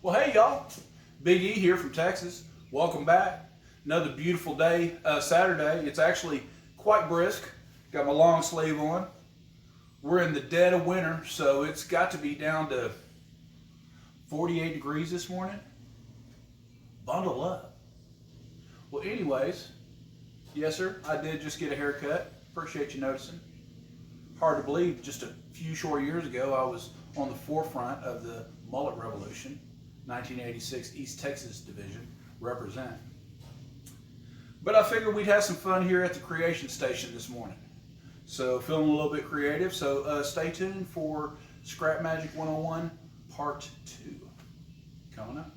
Well, hey y'all, Big E here from Texas. Welcome back. Another beautiful day, Saturday. It's actually quite brisk. Got my long sleeve on. We're in the dead of winter, so it's got to be down to 48 degrees this morning. Bundle up. Well, anyways, yes sir, I did just get a haircut. Appreciate you noticing. Hard to believe, just a few short years ago, I was on the forefront of the mullet revolution. 1986 East Texas Division, represent. But I figured we'd have some fun here at the Creation Station this morning. So feeling a little bit creative, so stay tuned for Scrap Magic 101 Part 2 coming up.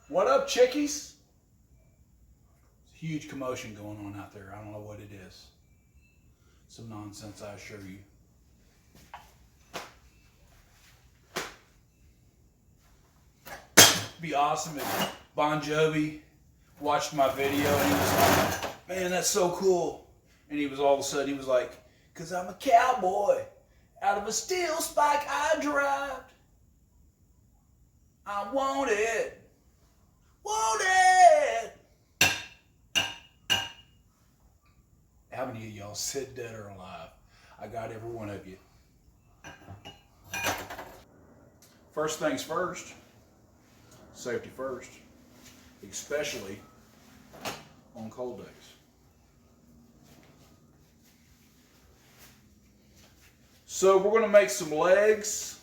What up, chickies? Huge commotion going on out there. I don't know what it is. Some nonsense, I assure you. Be awesome if Bon Jovi watched my video and he was like, man, that's so cool. And he was all of a sudden, he was like, because I'm a cowboy. Out of a steel spike I derived. I want it. Want it. How many of y'all said dead or alive? I got every one of you. First things first. Safety first, especially on cold days. So we're going to make some legs.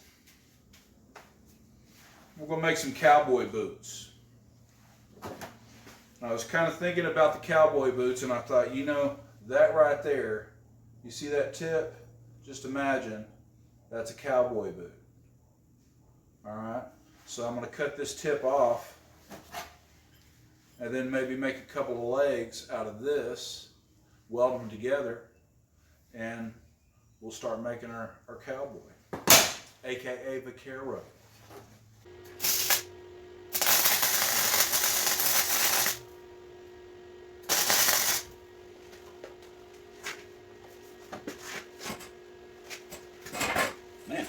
We're going to make some cowboy boots. I was kind of thinking about the cowboy boots and I thought, you know, that right there, you see that tip? Just imagine that's a cowboy boot. All right? So I'm going to cut this tip off and then maybe make a couple of legs out of this, weld them together, and we'll start making our cowboy, aka vaquero. Man.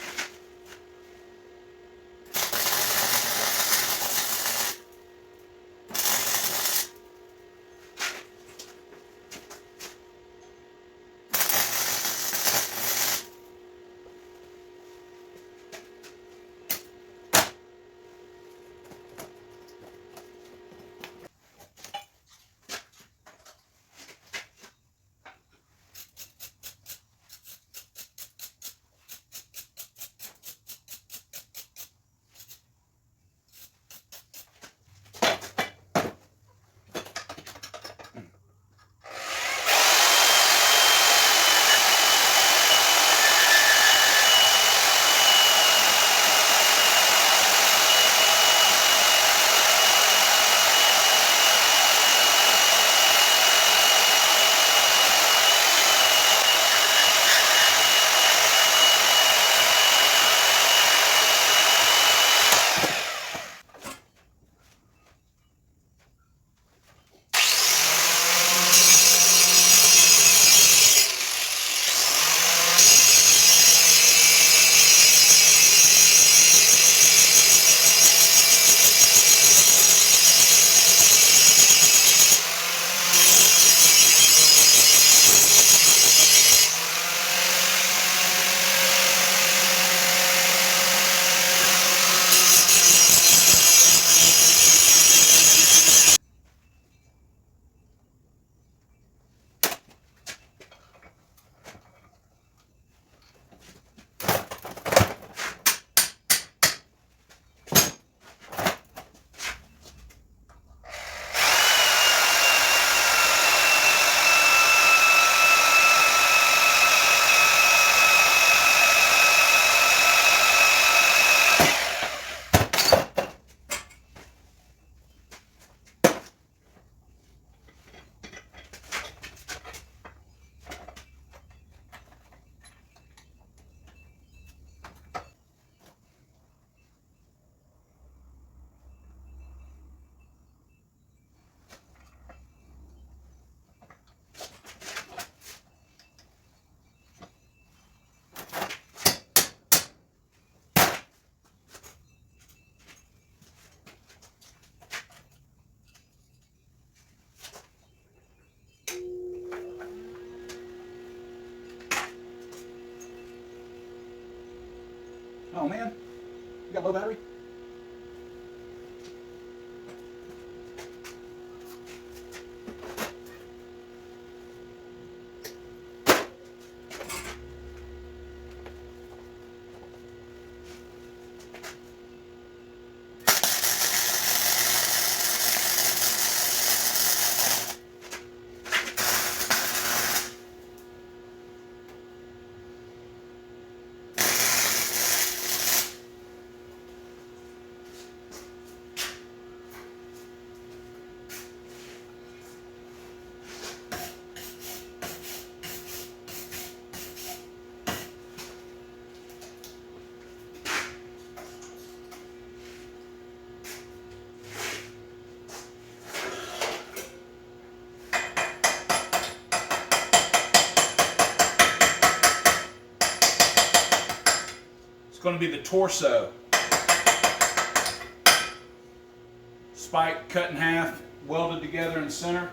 Oh man, you got low battery? It's going to be the torso. Spike cut in half, welded together in the center.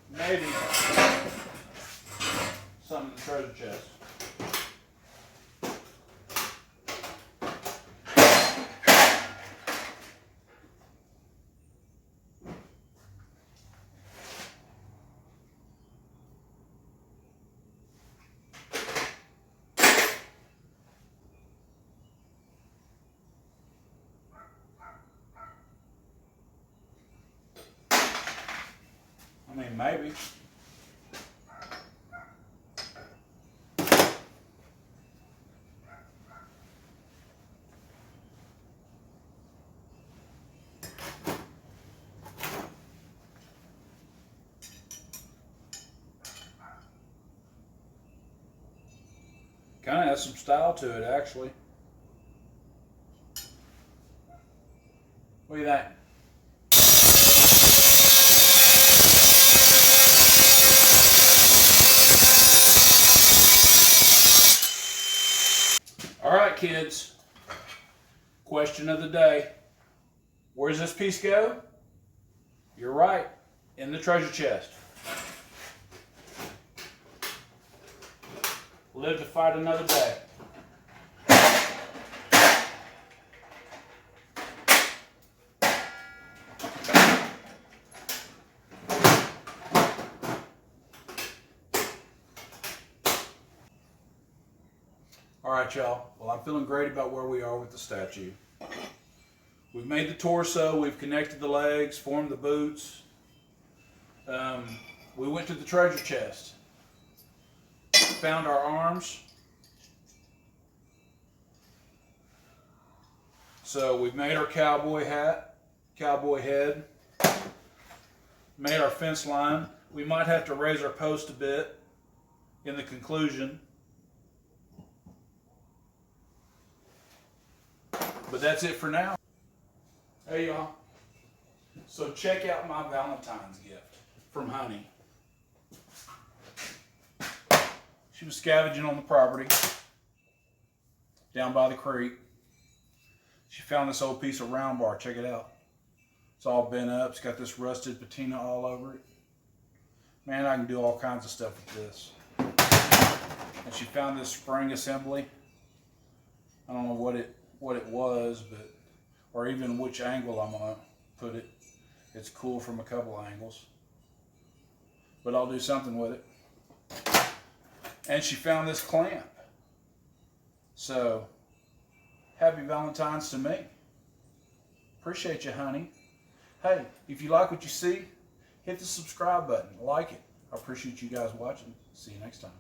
Maybe something in the treasure chest. I mean, maybe. Kind of has some style to it, actually. What do you think? All right, kids. Question of the day. Where does this piece go? You're right, in the treasure chest. Live to fight another day. All right, y'all. Well, I'm feeling great about where we are with the statue. We've made the torso, we've connected the legs, formed the boots. We went to the treasure chest, found our arms. So we've made our cowboy hat, cowboy head, made our fence line. We might have to raise our post a bit in the conclusion. But that's it for now. Hey y'all. So check out my Valentine's gift from Honey. She was scavenging on the property down by the creek. She found this old piece of round bar. Check it out. It's all bent up. It's got this rusted patina all over it. Man, I can do all kinds of stuff with this. And she found this spring assembly. I don't know what it was, but or even which angle I'm gonna put it. It's cool from a couple angles, but I'll do something with it. And she found this clamp. So, happy Valentine's to me. Appreciate you, honey. Hey, if you like what you see, hit the subscribe button, like it. I appreciate you guys watching. See you next time.